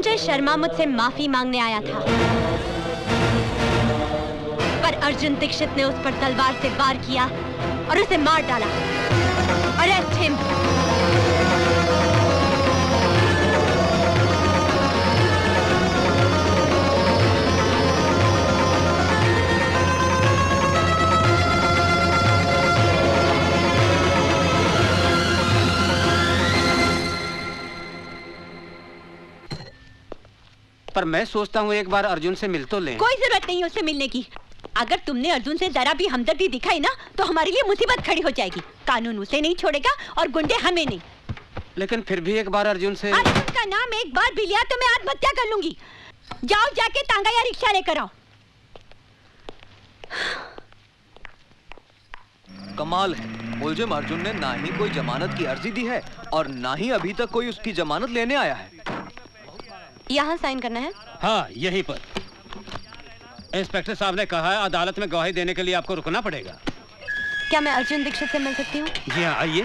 संजय शर्मा मुझसे माफी मांगने आया था, पर अर्जुन दीक्षित ने उस पर तलवार से वार किया और उसे मार डाला। Arrest him. पर मैं सोचता हूँ एक बार अर्जुन से मिल तो लें। कोई जरूरत नहीं है उससे मिलने की। अगर तुमने अर्जुन से जरा भी हमदर्दी दिखाई ना तो हमारे लिए मुसीबत खड़ी हो जाएगी। कानून उसे नहीं छोड़ेगा और गुंडे हमें नहीं। लेकिन फिर भी एक बार अर्जुन से। अर्जुन का नाम एक बार भी लिया तो मैं आत्महत्या कर लूंगी। जाओ जाके तांगा या रिक्शा लेकर आओ। कमाल है, मुलजिम अर्जुन ने ना ही कोई जमानत की अर्जी दी है और ना ही अभी तक कोई उसकी जमानत लेने आया है। यहाँ साइन करना है? हाँ, यहीं पर। इंस्पेक्टर साहब ने कहा है अदालत में गवाही देने के लिए आपको रुकना पड़ेगा। क्या मैं अर्जुन दीक्षित से मिल सकती हूँ? जी हाँ, आइए।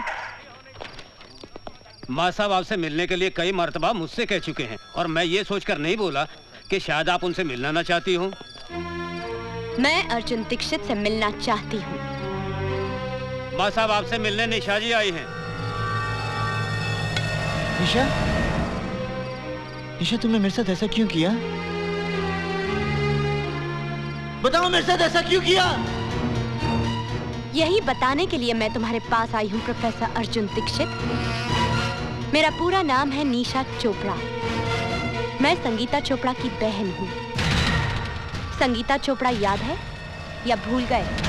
माँ साहब आपसे मिलने के लिए कई मर्तबा मुझसे कह चुके हैं और मैं ये सोचकर नहीं बोला कि शायद आप उनसे मिलना ना चाहती हूँ। मैं अर्जुन दीक्षित से मिलना चाहती हूँ। माँ साहब आपसे मिलने निशा जी आई हैं। निशा? निशा, तुमने मेरे साथ ऐसा क्यों किया? बताओ, मेरे साथ ऐसा क्यों किया? यही बताने के लिए मैं तुम्हारे पास आई हूँ प्रोफेसर अर्जुन दीक्षित। मेरा पूरा नाम है निशा चोपड़ा। मैं संगीता चोपड़ा की बहन हूँ। संगीता चोपड़ा याद है या भूल गए?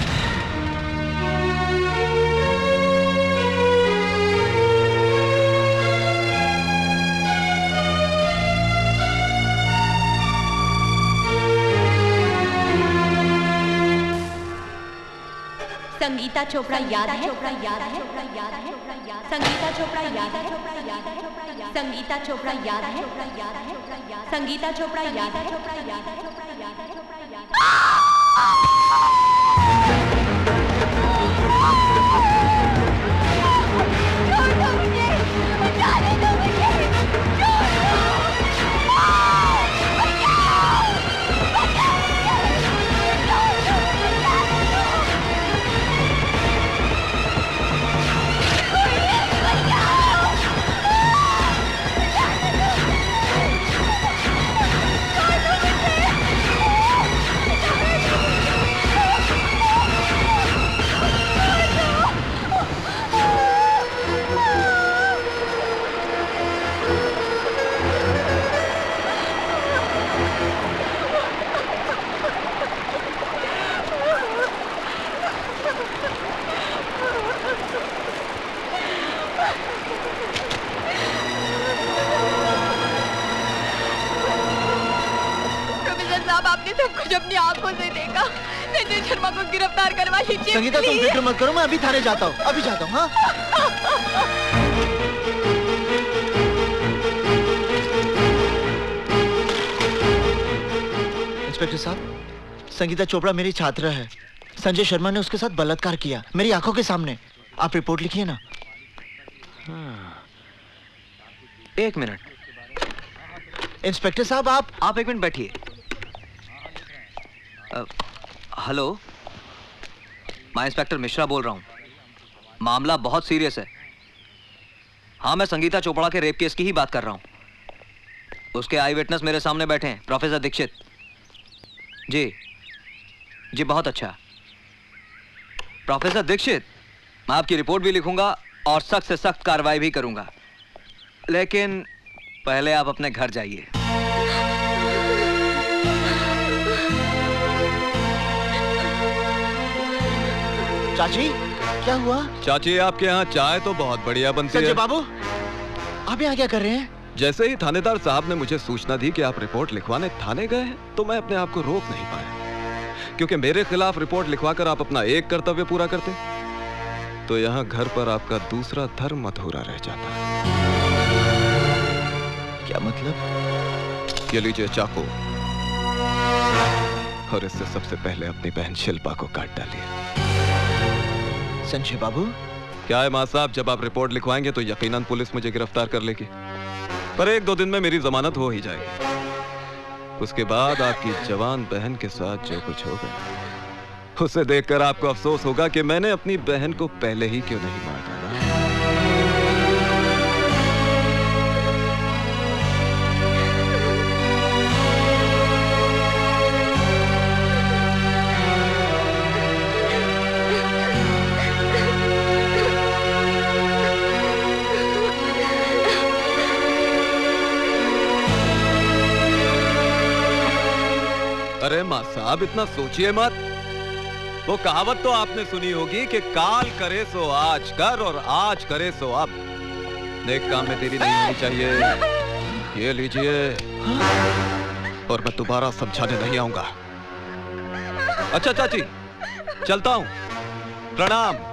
संगीता चोपड़ा याद है? संगीता चोपड़ा याद है? संगीता चोपड़ा याद है? संगीता चोपड़ा याद है? अपनी आंखों से देखा। संजय शर्मा को गिरफ्तार करवा लीजिए। संगीता, तुम फिक्र मत करो, मैं अभी थाने जाता हूँ। अभी जाता हूँ। हाँ? इंस्पेक्टर साहब, संगीता चोपड़ा मेरी छात्रा है। संजय शर्मा ने उसके साथ बलात्कार किया मेरी आंखों के सामने। आप रिपोर्ट लिखिए ना। एक मिनट। इंस्पेक्टर साहब, आप एक मिनट बैठिए। हेलो, मैं इंस्पेक्टर मिश्रा बोल रहा हूँ। मामला बहुत सीरियस है। हाँ, मैं संगीता चोपड़ा के रेप केस की ही बात कर रहा हूँ। उसके आई विटनेस मेरे सामने बैठे हैं, प्रोफेसर दीक्षित। जी जी, बहुत अच्छा। प्रोफेसर दीक्षित, मैं आपकी रिपोर्ट भी लिखूंगा और सख्त से सख्त कार्रवाई भी करूंगा, लेकिन पहले आप अपने घर जाइए। चाची, क्या हुआ? चाची, आपके यहाँ चाय तो बहुत बढ़िया बनती है। संजय बाबू, आप यहाँ क्या कर रहे हैं? जैसे ही थानेदार साहब ने मुझे सूचना दी कि आप रिपोर्ट लिखवाने थाने गए हैं, तो मैं अपने आप को रोक नहीं पाया, क्योंकि मेरे खिलाफ रिपोर्ट लिखवाकर आप अपना एक कर्तव्य पूरा करते तो यहाँ घर पर आपका दूसरा धर्म अधूरा रह जाता। क्या मतलब? ये लीजिए चाकू, और इससे सबसे पहले अपनी बहन शिल्पा को काट डालिए। संजय बाबू, क्या है मां साहब, जब आप रिपोर्ट लिखवाएंगे तो यकीनन पुलिस मुझे गिरफ्तार कर लेगी। पर 1-2 दिन में मेरी जमानत हो ही जाएगी। उसके बाद आपकी जवान बहन के साथ जो कुछ होगा उसे देखकर आपको अफसोस होगा कि मैंने अपनी बहन को पहले ही क्यों नहीं मार डाला। अरे मां साहब, इतना सोचिए मत। वो कहावत तो आपने सुनी होगी कि काल करे सो आज कर और आज करे सो अब। नेक काम में देरी नहीं होनी चाहिए। ये लीजिए, और मैं दोबारा समझाने नहीं आऊंगा। अच्छा चाची, चलता हूं। प्रणाम।